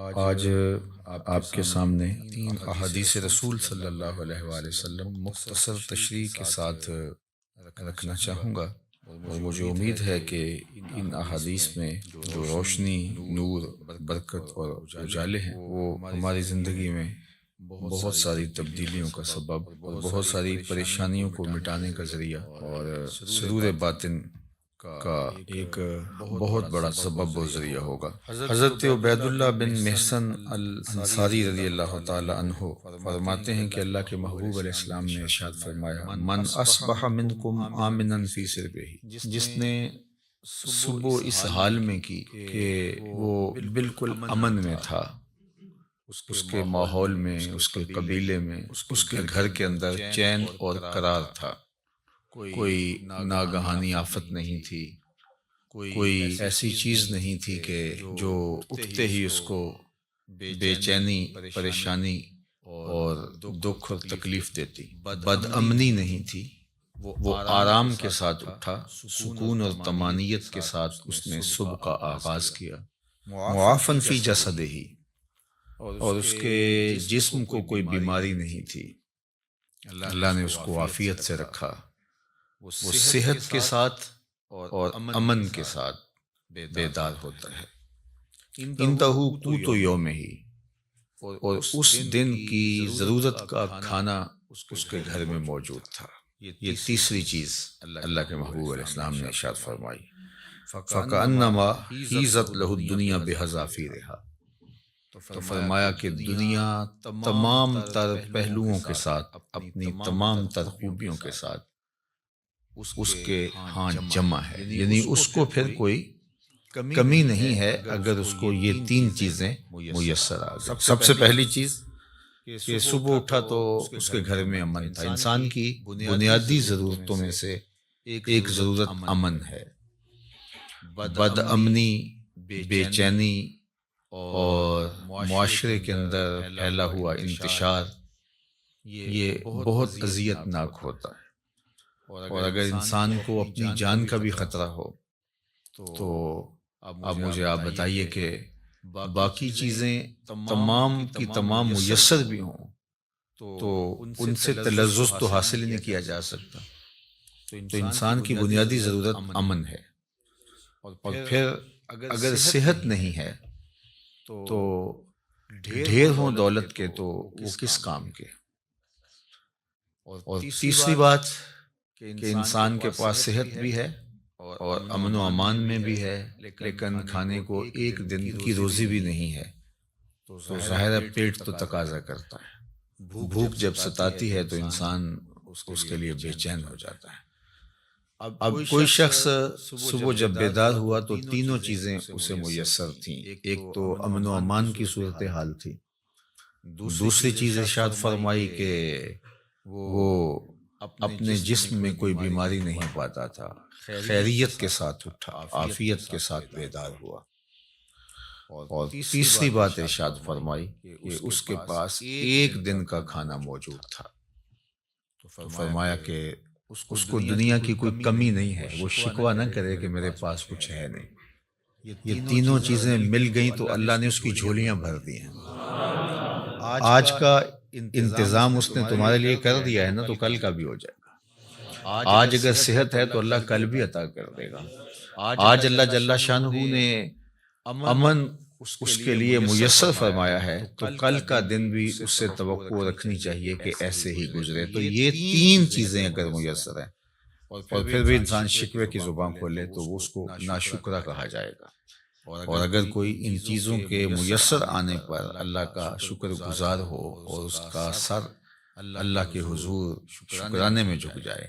آج آپ کے سامنے تین احادیث رسول صلی اللہ علیہ وآلہ وسلم مختصر تشریح کے ساتھ رکھنا چاہوں گا، اور مجھے امید ہے کہ ان احادیث میں جو روشنی، نور، برکت اور اجالے ہیں وہ ہماری زندگی میں بہت ساری تبدیلیوں کا سبب اور بہت ساری پریشانیوں کو مٹانے کا ذریعہ اور سرور باطن کا ایک بہت بڑا سبب و ذریعہ ہوگا۔ حضرت عبید اللہ بن محسن الانصاری رضی اللہ تعالی عنہ فرماتے ہیں کہ اللہ کے محبوب علیہ السلام نے ارشاد فرمایا، من اصبح منکم آمنا فی سربہ، جس نے صبح اس حال میں کی کہ وہ بالکل امن میں تھا، اس کے ماحول میں، اس کے قبیلے میں، اس کے گھر کے اندر چین اور قرار تھا، کوئی ناگہانی آفت نہیں تھی، کوئی ایسی چیز نہیں تھی کہ جو اٹھتے ہی اس کو بے چینی، پریشانی اور دکھ اور تکلیف دیتی، بد امنی نہیں تھی، وہ آرام کے ساتھ اٹھا، سکون اور طمانینت کے ساتھ اس نے صبح کا آغاز کیا، معافن فی جسدہ، اور اس کے جسم کو کوئی بیماری نہیں تھی، اللہ نے اس کو عافیت سے رکھا، وہ صحت کے ساتھ اور امن کے ساتھ بیدار ہوتا ہے۔ انتہو قوت یوم ہی، اور اس دن کی ضرورت کا کھانا اس کے گھر میں موجود تھا۔ یہ تیسری چیز اللہ کے محبوب علیہ السلام نے ارشاد فرمائی، فَكَأَنَّمَا حِیزَتْ لَهُ الدُّنْیَا بِحَذَافِیرِہَا، تو فرمایا کہ دنیا تمام تر پہلوؤں کے ساتھ، اپنی تمام تر خوبیوں کے ساتھ اس کے ہاں جمع ہے، یعنی اس کو پھر کوئی کمی نہیں ہے اگر اس کو یہ تین چیزیں میسر آ گئی۔ سب سے پہلی چیز کہ صبح اٹھا تو اس کے گھر میں امن تھا۔ انسان کی بنیادی ضرورتوں میں سے ایک ضرورت امن ہے۔ بد امنی، بے چینی اور معاشرے کے اندر پھیلا ہوا انتشار، یہ بہت اذیت ناک ہوتا ہے، اور اگر انسان کو اپنی جان کا بھی خطرہ ہو تو اب مجھے آپ بتائیے کہ باقی چیزیں تمام کی تمام میسر بھی ہوں تو ان سے تلذذ تو حاصل ہی نہیں کیا جا سکتا۔ تو انسان کی بنیادی ضرورت امن ہے، اور پھر اگر صحت نہیں ہے تو ڈھیر ہوں دولت کے تو وہ کس کام کے۔ اور تیسری بات کہ انسان کے پاس صحت بھی ہے اور امن و امان میں بھی ہے، لیکن کھانے کو ایک دن کی روزی بھی نہیں ہے، تو ظاہر ہے پیٹ تو تقاضا کرتا ہے۔ بھوک جب ستاتی ہے تو انسان اس کے لیے بے چین ہو جاتا ہے۔ اب کوئی شخص صبح جب بیدار ہوا تو تینوں چیزیں اسے میسر تھیں۔ ایک تو امن و امان کی صورتحال تھی، دوسری چیز ارشاد فرمائی کہ وہ اپنے جسم میں کوئی بیماری نہیں پاتا تھا، خیریت کے ساتھ اٹھا، عافیت کے ساتھ بیدار ہوا، اور تیسری بات ارشاد فرمائی کہ اس کے پاس ایک دن کا کھانا موجود تھا۔ تو فرمایا کہ اس کو دنیا کی کوئی کمی نہیں ہے، وہ شکوہ نہ کرے کہ میرے پاس کچھ ہے نہیں۔ یہ تینوں چیزیں مل گئیں تو اللہ نے اس کی جھولیاں بھر دی ہیں۔ آج کا انتظام اس نے تمہارے لیے کر دیا ہے نا، تو کل کا بھی ہو جائے گا۔ آج اگر صحت ہے تو اللہ کل بھی عطا کر دے گا۔ آج اللہ جل شانہ نے امن اس کے لیے میسر فرمایا ہے تو کل کا دن بھی اس سے توقع رکھنی چاہیے کہ ایسے ہی گزرے۔ تو یہ تین چیزیں اگر میسر ہیں اور پھر بھی انسان شکوے کی زبان کھولے تو وہ اس کو ناشکرا کہا جائے گا، اور اگر کوئی ان چیزوں کے میسر آنے پر اللہ کا شکر گزار ہو اور اس کا سر اللہ کے حضور شکرانے میں جھک جائے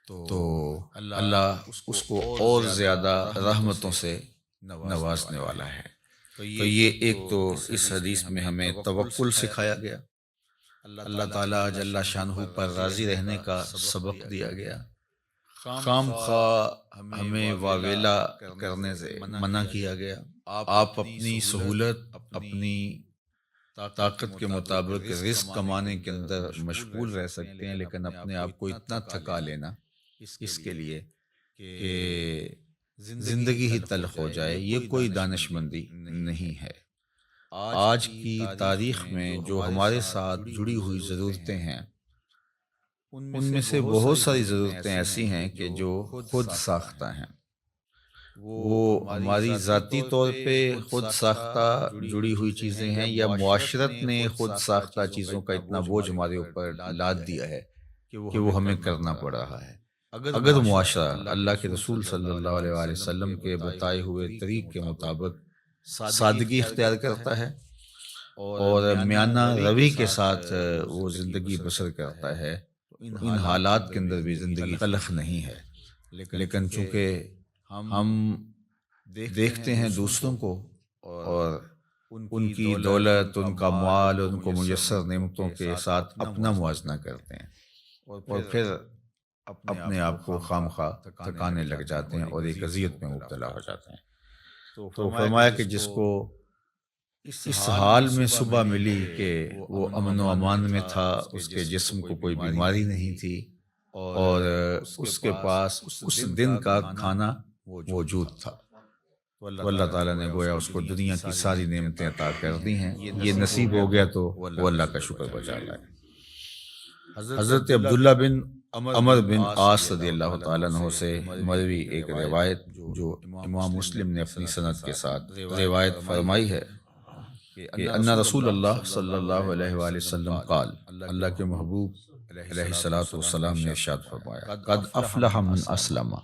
تو اللہ اس کو اور زیادہ رحمتوں سے نوازنے والا ہے۔ تو یہ ایک تو اس حدیث میں ہمیں توکل سکھایا گیا، اللہ تعالیٰ جل شانہ پر راضی رہنے کا سبق دیا گیا، خام خواہ ہمیں واویلا کرنے سے منع کیا گیا۔ آپ اپنی سہولت، اپنی طاقت کے مطابق رزق کمانے کے اندر مشغول رہ سکتے ہیں، لیکن اپنے آپ کو اتنا تھکا لینا اس کے لیے کہ زندگی ہی تلخ ہو جائے، یہ کوئی دانش مندی نہیں ہے۔ آج کی تاریخ میں جو ہمارے ساتھ جڑی ہوئی ضرورتیں ہیں، ان میں سے بہت ساری ضرورتیں ایسی ہیں کہ جو خود ساختہ ہیں۔ وہ ہماری ذاتی طور پہ خود ساختہ جڑی ہوئی چیزیں ہیں، یا معاشرت نے خود ساختہ چیزوں کا اتنا بوجھ ہمارے اوپر لاد دیا ہے کہ وہ ہمیں کرنا پڑ رہا ہے۔ اگر معاشرہ اللہ کے رسول صلی اللہ علیہ وآلہ وسلم کے بتائے ہوئے طریق کے مطابق سادگی اختیار کرتا ہے اور میانہ روی کے ساتھ وہ زندگی بسر کرتا ہے، تو ان حالات کے اندر بھی زندگی تلخ نہیں ہے۔ لیکن چونکہ ہم دیکھتے ہیں دوسروں کو اور ان کی دولت، ان کا مال، ان کو میسر نعمتوں کے ساتھ اپنا موازنہ کرتے ہیں، اور پھر اپنے آپ کو خام خواہ تھکانے لگ جاتے ہیں اور ایک اذیت میں مبتلا ہو جاتے ہیں۔ تو فرمایا کہ جس کو اس حال میں صبح ملی کہ وہ امن و امان میں تھا، اس کے جسم کو کوئی بیماری نہیں تھی، اور اس کے پاس اس دن کا کھانا موجود تھا، تو اللہ تعالیٰ نے گویا اس کو دنیا کی ساری نعمتیں عطا کر دی ہیں۔ یہ نصیب ہو گیا تو وہ اللہ کا شکر بجا لائے۔ حضرت عبداللہ بن عمر بن عاص رضی اللہ تعالیٰ عنہ سے مروی ایک روایت جو امام مسلم نے اپنی سند کے ساتھ روایت فرمائی ہے کہ ان رسول اللہ صلی اللہ علیہ وآلہ وسلم قال، اللہ کے محبوب علیہ الصلوۃ والسلام نے ارشاد فرمایا، قد افلح من اسلم،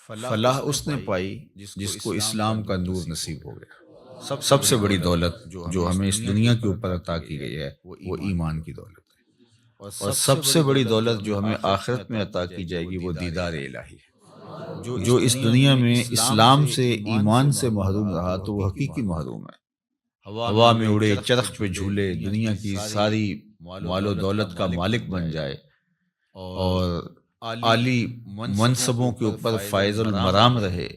فلاح اس نے پائی جس کو اسلام کا نور نصیب ہو گیا۔ سب سے بڑی دولت جو ہمیں اس دنیا کے اوپر عطا کی گئی ہے وہ ایمان کی دولت ہے، اور سب سے بڑی دولت جو ہمیں آخرت میں عطا کی جائے گی وہ دیدار الہی ہے۔ جو اس دنیا میں اسلام سے، ایمان سے محروم رہا تو وہ حقیقی محروم ہے۔ ہوا میں اڑے، چرخ پہ جھولے، دنیا کی ساری مال و دولت کا مالک بن جائے، اور عالی منصبوں کے اوپر فائز المرام رہے،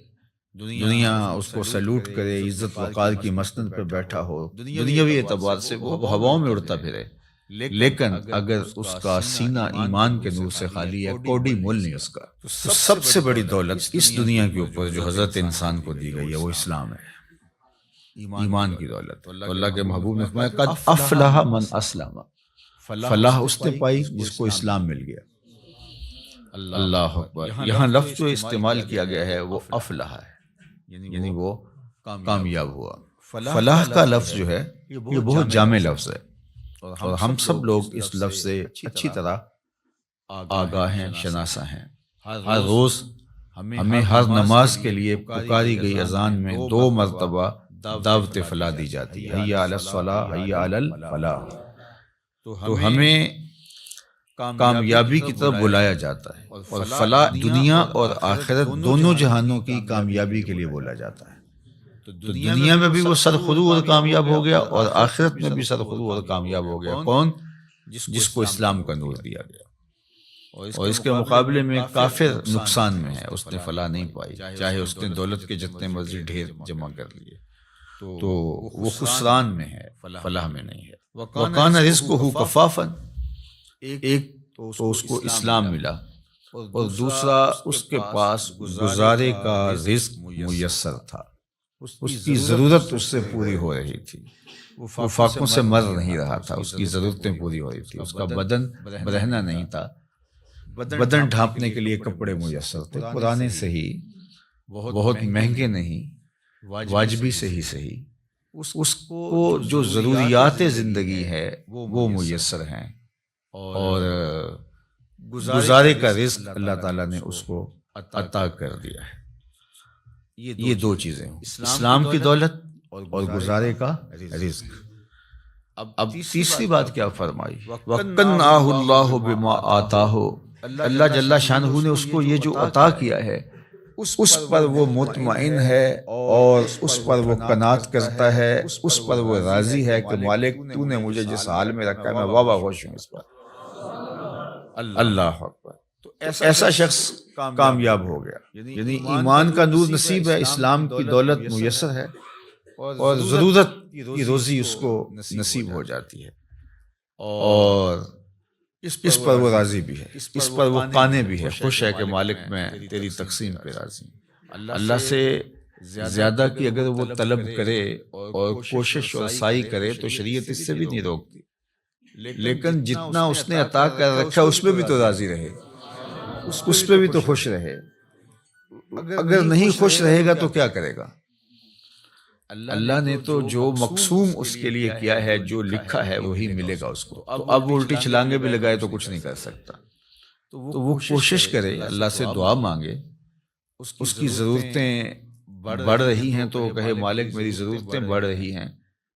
دنیا اس کو سلوٹ کرے، عزت وقار کی مسند پہ بیٹھا ہو، دنیاوی اعتبار سے وہ ہواؤں میں اڑتا پھرے، لیکن اگر اس کا سینہ ایمان کے نور سے خالی ہے، کوڑی مول نہیں اس کا، تو سب سے بڑی دولت اس دنیا کے اوپر جو حضرت انسان کو دی گئی ہے وہ اسلام ہے، ایمان کی دولت۔ تو اللہ کے محبوب نے فرمایا، قد افلح من اسلم، فلاح اس نے پائی جس کو اسلام مل گیا۔ اللہ اکبر۔ یہاں لفظ جو استعمال کیا گیا ہے وہ افلح ہے، یعنی وہ کامیاب ہوا۔ فلاح کا لفظ جو ہے یہ بہت جامع لفظ ہے، اور ہم سب لوگ اس لفظ سے اچھی طرح آگاہ ہیں، شناسا ہیں۔ ہر روز ہمیں ہر نماز کے لیے پکاری گئی اذان میں 2 مرتبہ دعوت فلاح دی جاتی ہے، حی علی الصلاۃ، حی علی الفلاح۔ تو ہمیں کامیابی کی طرف بلایا جاتا ہے، اور فلاح دنیا اور آخرت دونوں جہانوں کی کامیابی کے لیے بولا جاتا ہے۔ تو دنیا میں بھی وہ سرخرو اور کامیاب ہو گیا، اور آخرت میں بھی سرخرو اور کامیاب ہو گیا۔ کون؟ جس کو اسلام کا نور دیا گیا۔ اور اس کے مقابلے میں کافر نقصان میں ہے، اس نے فلاح نہیں پائی، چاہے اس نے دولت کے جتنے مرضی ڈھیر جمع کر لیے، تو وہ خسران میں ہے، فلاح میں نہیں ہے۔ وَكَانَ رِزْقُهُ كَفَافًا، ایک تو اس کو اسلام ملا، اور دوسرا اس کے پاس گزارے کا رزق میسر تھا، اس کی ضرورت اس سے پوری ہو رہی تھی، وہ فاقوں سے مر نہیں رہا تھا، اس کی ضرورتیں پوری ہو رہی تھی، اس کا بدن برہنہ نہیں تھا، بدن ڈھانپنے کے لیے کپڑے میسر تھے، پرانے سے ہی، بہت مہنگے نہیں، واجبی سے ہی صحیح، اس کو جو ضروریات زندگی ہے وہ میسر ہیں، اور گزارے کا رزق اللہ تعالیٰ نے اس کو عطا کر دیا ہے۔ یہ 2 چیزیں، اسلام کی دولت اور گزارے کا رزق۔ اب تیسری بات کیا فرمائی؟ وَقَنَّعَهُ اللَّهُ بِمَا آتَاهُ، اللہ جل شانہ نے اس کو یہ جو عطا کیا ہے اس پر وہ مطمئن ہے، اور اس پر وہ قناعت کرتا ہے، اس پر وہ راضی ہے کہ مالک تو نے مجھے جس حال میں رکھا ہے میں واہ خوش ہوں اس پر۔ اللہ اکبر۔ تو ایسا شخص کامیاب ہو گیا، یعنی ایمان کا نور نصیب ہے، اسلام کی دولت میسر ہے، اور ضرورت کی روزی اس کو نصیب ہو جاتی ہے، اور اس پر وہ راضی بھی ہے، اس پر وہ قانع بھی ہے، خوش ہے کہ مالک میں تیری تقسیم پہ راضی ہوں۔ اللہ سے زیادہ کی اگر وہ طلب کرے اور کوشش اور سعی کرے تو شریعت اس سے بھی نہیں روکتی، لیکن جتنا اس نے عطا کر رکھا اس پہ بھی تو راضی رہے، اس پہ بھی تو خوش رہے۔ اگر نہیں خوش رہے گا تو کیا کرے گا؟ اللہ نے تو جو مقسوم اس کے لیے کیا ہے، جو لکھا ہے وہی ملے گا اس کو، تو اب وہ الٹی چھلانگے بھی لگائے تو کچھ نہیں کر سکتا۔ تو وہ کوشش کرے، اللہ سے دعا مانگے، اس کی ضرورتیں بڑھ رہی ہیں تو کہے مالک میری ضرورتیں بڑھ رہی ہیں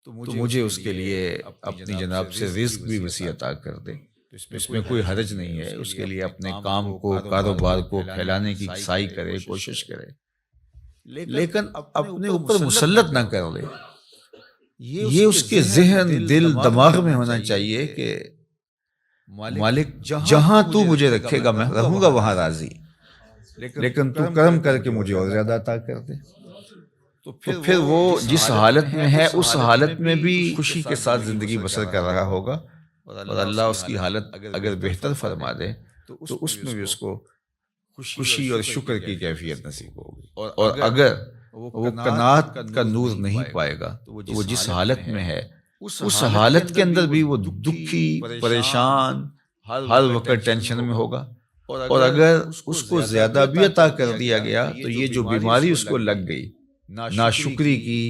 تو مجھے اس کے لیے اپنی جناب سے رزق بھی وسیع عطا کر دے، اس میں کوئی حرج نہیں ہے۔ اس کے لیے اپنے کام کو، کاروبار کو پھیلانے کی سعی کرے، کوشش کرے، لیکن اپنے اوپر مسلط نہ کر لے۔ یہ اس کے ذہن، دل، دماغ میں ہونا چاہیے کہ مالک جہاں تو مجھے رکھے گا میں رہوں گا وہاں راضی، لیکن تو کرم کر کے مجھے اور زیادہ عطا کر دے۔ تو پھر وہ جس حالت میں ہے اس حالت میں بھی خوشی کے ساتھ زندگی بسر کر رہا ہوگا، اور اللہ اس کی حالت اگر بہتر فرما دے تو اس میں بھی اس کو خوشی اور شکر کی کیفیت نصیب ہوگی۔ اور اگر وہ قناعت کا نور نہیں پائے گا تو وہ جس حالت میں ہے اس حالت کے اندر بھی وہ دکھی، پریشان، ہر وقت ٹینشن میں ہوگا۔ اور اگر اس کو زیادہ بھی عطا کر دیا گیا تو یہ جو بیماری اس کو لگ گئی، ناشکری کی،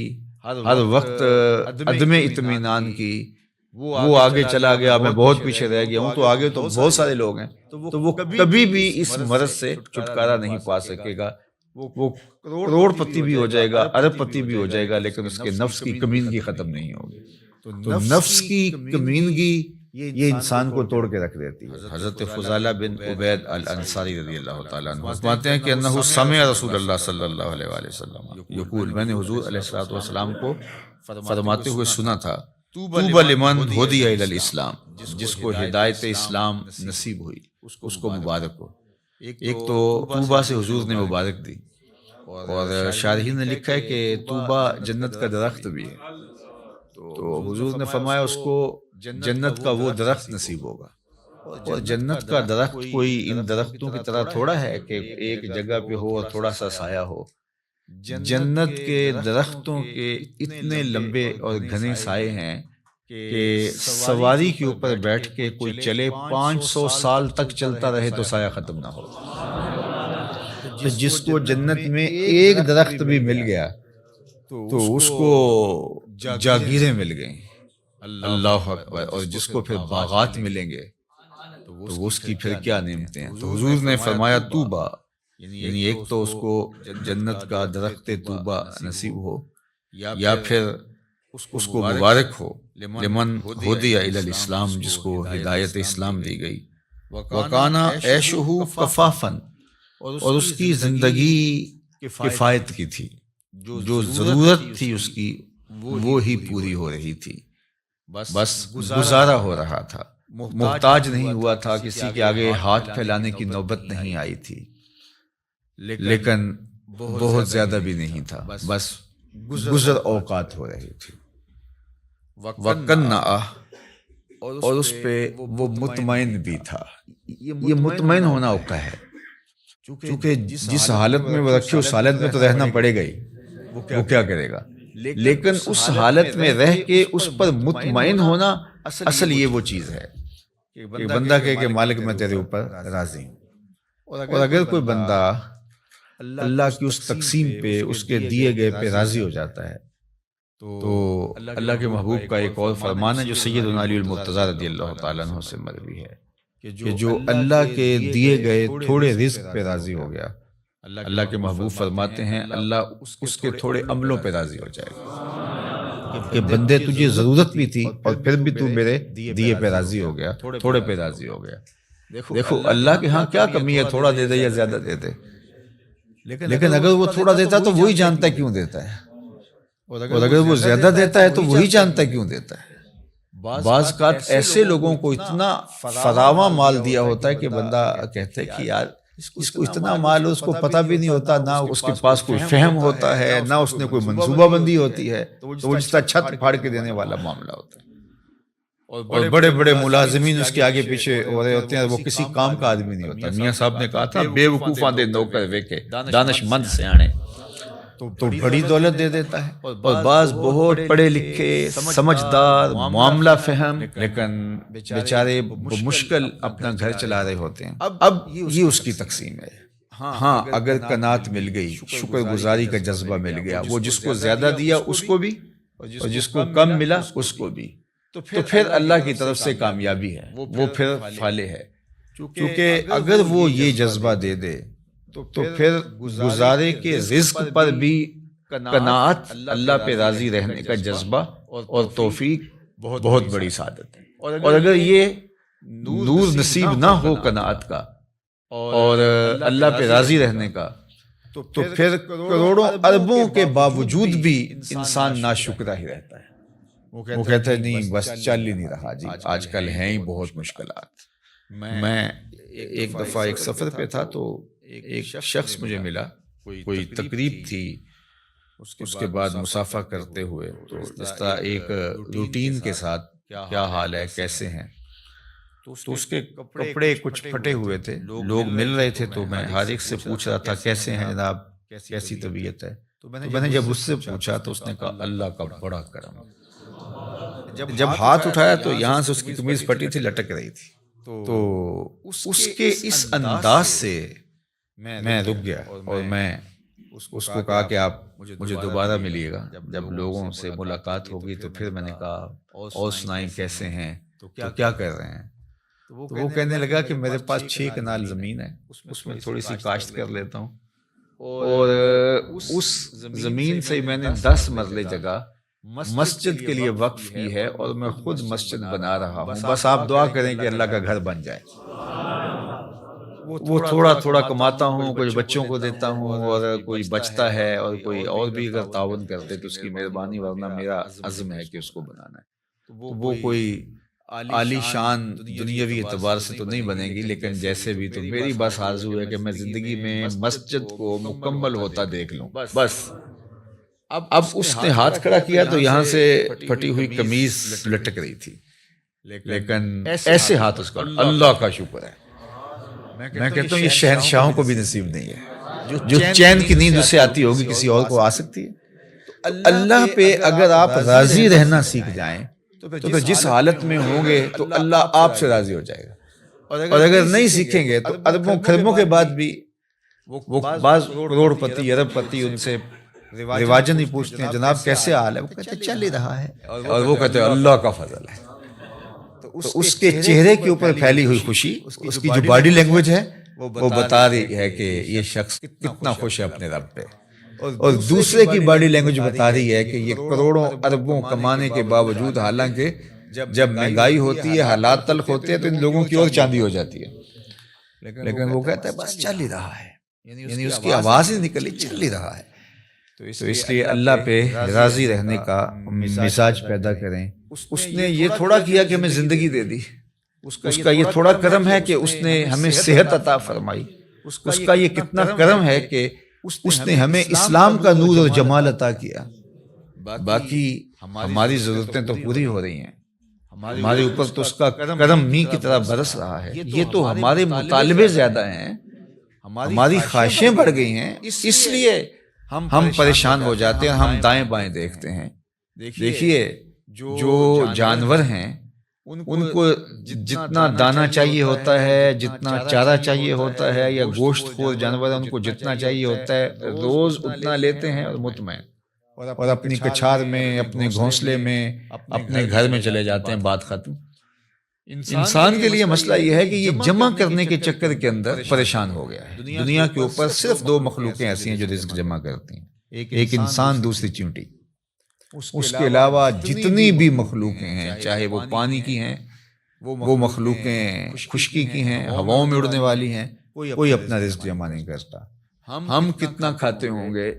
ہر وقت عدم اطمینان کی، وہ آگے چلا گیا، میں بہت پیچھے رہ گیا ہوں، تو آگے تو بہت سارے لوگ ہیں، تو وہ کبھی بھی اس مرض سے چھٹکارا نہیں پا سکے گا۔ وہ کروڑ پتی بھی ہو جائے گا، ارب پتی بھی ہو جائے گا، لیکن اس کے نفس کی کمینگی ختم نہیں ہوگی۔ تو نفس کی کمینگی یہ انسان کو توڑ کے رکھ دیتی ہے۔ حضرت فضالہ بن عبید الانصاری رضی اللہ تعالیٰ عنہ فرماتے ہیں کہ انہ سمع رسول اللہ صلی اللہ علیہ وآلہ وسلم یقول، میں نے حضور علیہ الصلوۃ والسلام کو فرماتے ہوئے سنا تھا، طوبی لمن ہدی الی الاسلام، جس کو ہدایت اسلام نصیب ہوئی اس کو مبارک ہو۔ ایک تو طوبہ سے حضور نے مبارک دی، اور شارحین نے لکھا ہے کہ طوبہ جنت کا درخت بھی ہے، تو حضور نے فرمایا اس کو جنت کا وہ درخت نصیب ہوگا۔ اور جنت کا درخت کوئی ان درختوں کی طرح تھوڑا ہے کہ ایک جگہ پہ ہو اور تھوڑا سا سایہ ہو۔ جنت کے درختوں کے اتنے لمبے اور گھنے سائے ہیں کہ سواری کے اوپر بیٹھ کے کوئی چلے 500 سال تک چلتا رہے تو سایہ ختم نہ ہو۔ جس کو جنت میں ایک درخت بھی مل گیا تو اس کو جاگیریں مل گئیں، اللہ اکبر، اور جس کو پھر باغات ملیں گے تو اس کی پھر کیا نعمتیں ہیں۔ تو حضور نے فرمایا طوبہ، یعنی ایک تو اس کو جنت کا درخت طوبہ نصیب ہو، یا پھر اس کو مبارک ہو، لمن ہدی الی الاسلام، جس کو ہدایت اسلام دی گئی، وکان عیشہ کفافا، اور اس کی زندگی کفایت کی تھی، جو ضرورت تھی اس کی وہ ہی پوری ہو رہی تھی، بس گزارا ہو رہا تھا، محتاج نہیں ہوا تھا، کسی کے آگے ہاتھ پھیلانے کی نوبت نہیں آئی تھی، لیکن بہت زیادہ بھی نہیں تھا، بس گزر اوقات ہو رہی تھی۔ وَقَنَّعَ، اور اس پہ وہ مطمئن بھی تھا۔ یہ مطمئن ہونا اوقع ہے، چونکہ جس حالت میں وہ رکھے اس حالت میں تو رہنا پڑے گا ہی، وہ کیا کرے گا، لیکن اس حالت میں رہ کے اس پر مطمئن ہونا، اصل یہ وہ چیز ہے کہ بندہ کہے کہ مالک میں تیرے اوپر راضی ہوں۔ اور اگر کوئی بندہ اللہ کی اس تقسیم پہ، اس کے دیے گئے پہ راضی ہو جاتا ہے تو اللہ کے محبوب کا ایک اور فرمان ہے جو سیدنا علی المرتضیٰ رضی اللہ تعالیٰ عنہ سے مروی ہے کہ جو اللہ کے دیے گئے تھوڑے رزق پہ راضی ہو گیا، اللہ کے محبوب فرماتے ہیں اللہ اس کے تھوڑے عملوں پہ راضی ہو جائے گا کہ بندے تجھے ضرورت بھی تھی اور پھر بھی تو میرے دیے پہ راضی ہو گیا، تھوڑے پہ راضی ہو گیا۔ دیکھو اللہ کے ہاں کیا کمی ہے، تھوڑا دے دے یا زیادہ دے دے، لیکن اگر وہ تھوڑا دیتا ہے تو وہی جانتا ہے کیوں دیتا ہے، اور اگر وہ زیادہ دیتا ہے تو وہی جانتا ہے کیوں دیتا ہے۔ بعض اوقات ایسے لوگوں کو اتنا فراواں مال دیا ہوتا ہے کہ بندہ کہتا ہے کہ یار اس کو اتنا مال، اس کو پتہ بھی نہیں ہوتا، نہ اس کے پاس کوئی فہم ہوتا ہے، نہ اس نے کوئی منصوبہ بندی ہوتی ہے، تو وہ جس طرح چھت پھاڑ کے دینے والا معاملہ ہوتا ہے۔ اور بڑے بڑے ملازمین اس کے آگے پیچھے ہو رہے ہوتے ہیں، وہ کسی کام کا آدمی نہیں ہوتا۔ میاں صاحب نے کہا تھا بے وقوفاں دے نوکر ویکے دانش مند سیانے، تو بڑی دولت دے دیتا ہے، اور بعض بہت پڑھے لکھے سمجھدار معاملہ فہم لیکن بیچارے بمشکل اپنا گھر چلا رہے ہوتے ہیں۔ اب یہ اس کی تقسیم ہے۔ ہاں اگر قناعت مل گئی، شکر گزاری کا جذبہ مل گیا، وہ جس کو زیادہ دیا اس کو بھی اور جس کو کم ملا اس کو بھی، تو پھر اللہ کی طرف سے کامیابی ہے، وہ پھر فالح ہے۔ کیونکہ اگر وہ یہ جذبہ دے دے تو پھر گزارے کے رزق پر بھی قناعت، اللہ پہ راضی رہنے کا جذبہ اور توفیق بہت بڑی سعادت ہے۔ اور اگر یہ نور نصیب نہ ہو قناعت کا اور اللہ پہ راضی رہنے کا، تو پھر کروڑوں اربوں کے باوجود بھی انسان ناشکرہ ہی رہتا ہے۔ وہ کہتا ہے نہیں بس چل ہی نہیں رہا جی، آج کل ہیں ہی بہت مشکلات۔ میں ایک دفعہ ایک سفر پہ تھا تو ایک شخص مجھے ملا، کوئی تقریب تھی، اس کے بعد مسافہ کرتے ہوئے تو اس طرح ایک روٹین کے ساتھ کیا حال ہے، کیسے ہیں، تو اس کے کپڑے کچھ پھٹے ہوئے تھے، لوگ مل رہے تھے، تو میں ہر ایک سے پوچھ رہا تھا کیسے ہیں جناب، کیسی طبیعت ہے۔ تو میں نے جب اس سے پوچھا تو اس نے کہا اللہ کا بڑا کرم۔ جب ہاتھ اٹھایا تو یہاں سے اس کی قمیض پھٹی تھی، لٹک رہی تھی، تو اس کے اس انداز سے میں رک گیا اور میں اس کو کہا کہ آپ مجھے دوبارہ ملیے گا، جب لوگوں سے ملاقات ہوگی تو پھر میں نے کہا اور سنائیں کیسے ہیں، تو کیا کر رہے ہیں۔ تو وہ کہنے لگا کہ میرے پاس 6 کنال زمین ہے، اس میں تھوڑی سی کاشت کر لیتا ہوں، اور اس زمین سے میں نے 10 مرلے جگہ مسجد کے لیے وقف کی ہے، اور میں خود مسجد بنا رہا ہوں، بس آپ دعا کریں کہ اللہ کا گھر بن جائے۔ وہ تھوڑا تھوڑا کماتا ہوں، کچھ بچوں کو دیتا ہوں، اور کوئی بچتا ہے اور کوئی اور بھی اگر تعاون کرتے تو اس کی مہربانی، ورنہ میرا عزم ہے کہ اس کو بنانا ہے۔ تو وہ کوئی عالی شان دنیاوی اعتبار سے تو نہیں بنے گی، لیکن جیسے بھی، تو میری بس آرزو ہے کہ میں زندگی میں مسجد کو مکمل ہوتا دیکھ لوں بس۔ اب اس نے ہاتھ کھڑا کیا تو یہاں سے پھٹی ہوئی قمیض لٹک رہی تھی، لیکن ایسے ہاتھ اس کا، اللہ کا شکر ہے۔ میں کہتا ہوں یہ شہنشاہوں کو بھی نصیب نہیں ہے، جو چین کی نیند اسے آتی ہوگی کسی اور کو آ سکتی ہے۔ تو اللہ پہ اگر آپ راضی رہنا سیکھ جائیں تو پھر جس حالت میں ہوں گے تو اللہ آپ سے راضی ہو جائے گا، اور اگر نہیں سیکھیں گے تو اربوں خربوں کے بعد بھی وہ بعض کروڑ پتی ارب پتی ان سے رواجن ہی پوچھتے ہیں جناب کیسے حال ہے، وہ کہتے ہیں چل ہی رہا ہے، اور وہ کہتے ہیں اللہ کا فضل ہے۔ تو اس کے چہرے کے اوپر پھیلی ہوئی خوشی، اس کی جو باڈی لینگویج ہے وہ بتا رہی ہے کہ یہ شخص کتنا خوش ہے اپنے رب پہ، اور دوسرے کی باڈی لینگویج بتا رہی ہے کہ یہ کروڑوں اربوں کمانے کے باوجود، حالانکہ جب مہنگائی ہوتی ہے، حالات تلخ ہوتے ہیں، تو ان لوگوں کی اور چاندی ہو جاتی ہے، لیکن وہ کہتا ہے بس چل ہی رہا ہے، یعنی اس کی آواز ہی نکلی چل ہی رہا ہے۔ تو اس لیے اللہ پہ راضی رہنے کا مزاج پیدا کریں۔ اس نے یہ تھوڑا کیا کہ ہمیں زندگی دے دی، اس کا یہ تھوڑا کرم ہے کہ اس نے ہمیں صحت عطا فرمائی، اس کا یہ کتنا کرم ہے کہ اس نے ہمیں اسلام کا نور اور جمال عطا کیا۔ باقی ہماری ضرورتیں تو پوری ہو رہی ہیں، ہمارے اوپر تو اس کا کرم می کی طرح برس رہا ہے۔ یہ تو ہمارے مطالبے زیادہ ہیں، ہماری خواہشیں بڑھ گئی ہیں، اس لیے ہم پریشان ہو جاتے ہیں، ہم دائیں بائیں دیکھتے ہیں۔ دیکھیے جو جانور ہیں ان کو جتنا دانہ چاہیے ہوتا ہے، جتنا چارہ چاہیے ہوتا ہے، یا گوشت خور جانور ہیں ان کو جتنا چاہیے ہوتا ہے، روز اتنا لیتے ہیں اور مطمئن، اور اپنی کچھار میں، اپنے گھونسلے میں، اپنے گھر میں چلے جاتے ہیں، بات ختم۔ انسان کے لیے مسئلہ یہ ہے کہ یہ جمع کرنے کے چکر کے اندر پریشان ہو گیا ہے۔ دنیا کے اوپر صرف 2 مخلوقیں ایسی ہیں جو رزق جمع کرتی ہیں، ایک انسان، دوسری چیونٹی۔ اس کے علاوہ جتنی بھی مخلوقیں ہیں، چاہے وہ پانی کی ہیں، وہ مخلوقیں خشکی کی ہیں، ہواؤں میں اڑنے والی ہیں، کوئی اپنا رزق جمع نہیں کرتا۔ ہم کتنا کھاتے ہوں گے،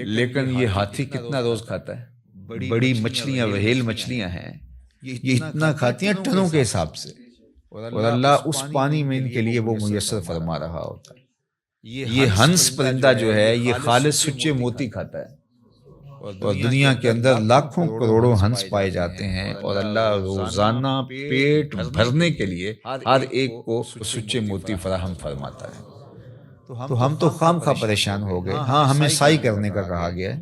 لیکن یہ ہاتھی کتنا روز کھاتا ہے؟ بڑی مچھلیاں، وہیل مچھلیاں ہیں، یہ اتنا کھاتی ہیں ٹنوں کے حساب سے، اور اللہ اس پانی میں ان کے لیے وہ میسر فرما رہا ہوتا ہے۔ یہ ہنس پرندہ جو ہے یہ خالص سچے موتی کھاتا ہے، اور دنیا کے اندر لاکھوں کروڑوں ہنس پائے جاتے ہیں، اور اللہ روزانہ پیٹ بھرنے کے لیے ہر ایک کو سچے موتی فراہم فرماتا ہے۔ تو ہم تو خام خواہ پریشان ہو گئے۔ ہاں ہمیں سائی کرنے کا کہا گیا ہے،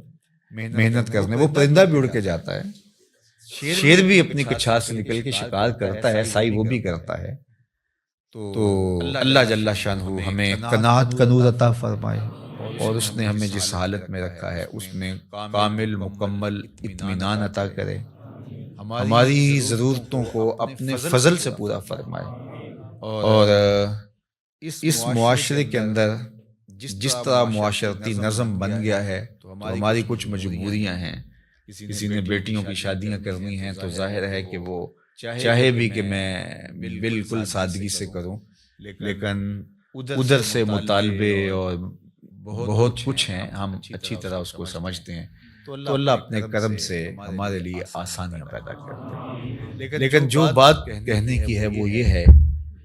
محنت کرنے۔ وہ پرندہ بھی اڑ کے جاتا ہے، شیر بھی اپنی کچھار سے نکل کے شکار کرتا ہے، سائی وہ بھی کرتا ہے۔ تو اللہ جل شانہ ہمیں قناعت کا نور عطا فرمائے، اور اس نے ہمیں جس حالت میں رکھا ہے اس میں کامل مکمل اطمینان عطا کرے، ہماری ضرورتوں کو اپنے فضل سے پورا فرمائے، اور اس معاشرے کے اندر جس طرح معاشرتی نظم بن گیا ہے تو ہماری کچھ مجبوریاں ہیں۔ کسی نے بیٹیوں کی شادیاں کرنی ہیں تو ظاہر ہے کہ وہ چاہے بھی کہ میں بالکل سادگی سے کروں، لیکن ادھر سے مطالبے اور بہت کچھ ہیں، ہم اچھی طرح اس کو سمجھتے ہیں، تو اللہ اپنے کرم سے ہمارے لیے آسانیاں پیدا کرتے ہیں۔ لیکن جو بات کہنے کی ہے وہ یہ ہے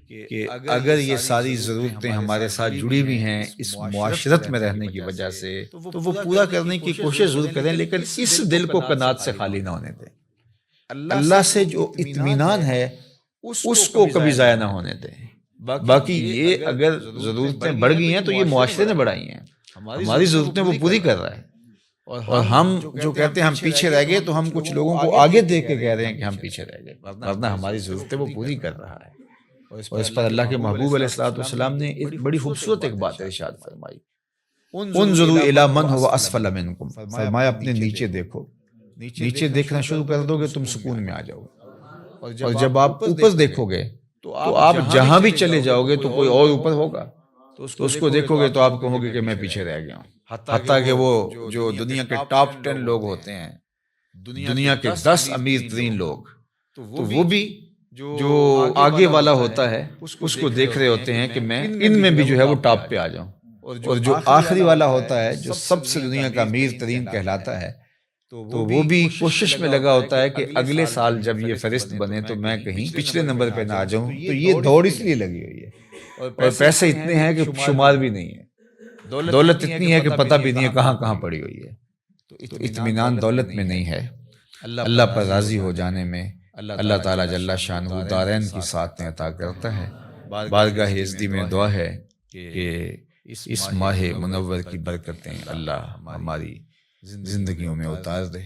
کہ اگر یہ ساری ضرورتیں ہمارے ساتھ جڑی ہوئی ہیں اس معاشرت میں رہنے کی وجہ سے، تو وہ پورا کرنے کی کوشش ضرور کریں، لیکن اس دل کو قناعت سے خالی نہ ہونے دیں۔ اللہ سے جو اطمینان ہے اس کو کبھی ضائع نہ ہونے دیں۔ باقی یہ اگر ضرورتیں بڑھ گئی ہیں تو یہ معاشرے نے بڑھائی ہیں، ہماری ضرورتیں وہ پوری کر رہا ہے، اور ہم جو کہتے ہیں ہم پیچھے رہ گئے تو ہم کچھ لوگوں کو آگے دیکھ کے کہہ رہے ہیں کہ ہم پیچھے رہ گئے، ورنہ ہماری ضرورتیں وہ پوری کر رہا ہے۔ اور اس پر اللہ کے محبوب علیہ الصلوۃ والسلام نے ایک بڑی خوبصورت ایک بات ارشاد فرمائی، انظروا الی من هو اسفل منکم، فرمایا اپنے نیچے دیکھو، نیچے دیکھنا شروع کر دو گے تم سکون میں آ جاؤ گے، اور جب آپ اوپر دیکھو گے تو آپ جہاں بھی چلے جاؤ گے تو کوئی اور اوپر ہوگا، تو اس کو دیکھو گے تو آپ کہو گے کہ میں پیچھے رہ گیا ہوں۔ حتیٰ کہ وہ جو دنیا کے ٹاپ 10 لوگ ہوتے ہیں، دنیا کے 10 امیر ترین لوگ، تو وہ بھی جو آگے والا ہوتا ہے اس کو دیکھ رہے ہوتے ہیں کہ میں ان میں بھی جو ہے وہ ٹاپ پہ آ جاؤں، اور جو آخری والا ہوتا ہے جو سب سے دنیا کا امیر ترین کہلاتا ہے، تو وہ بھی کوشش میں لگا ہوتا ہے کہ اگلے سال جب یہ فہرست بنے تو میں کہیں پچھلے نمبر پہ نہ آ جاؤں۔ تو یہ دوڑ اس لیے لگی ہوئی ہے، اور پیسے اتنے ہیں کہ شمار بھی نہیں ہے، دولت اتنی ہے کہ پتہ بھی نہیں ہے کہاں کہاں پڑی ہوئی ہے۔ تو اطمینان دولت میں نہیں ہے، اللہ پر راضی ہو جانے میں اللہ تعالیٰ جل شانہ دارین کی سعادتیں عطا کرتا ہے۔ بارگاہ یزدی میں دعا ہے کہ اس ماہ منور کی برکتیں اللہ ہماری زندگیوں میں اتار دے۔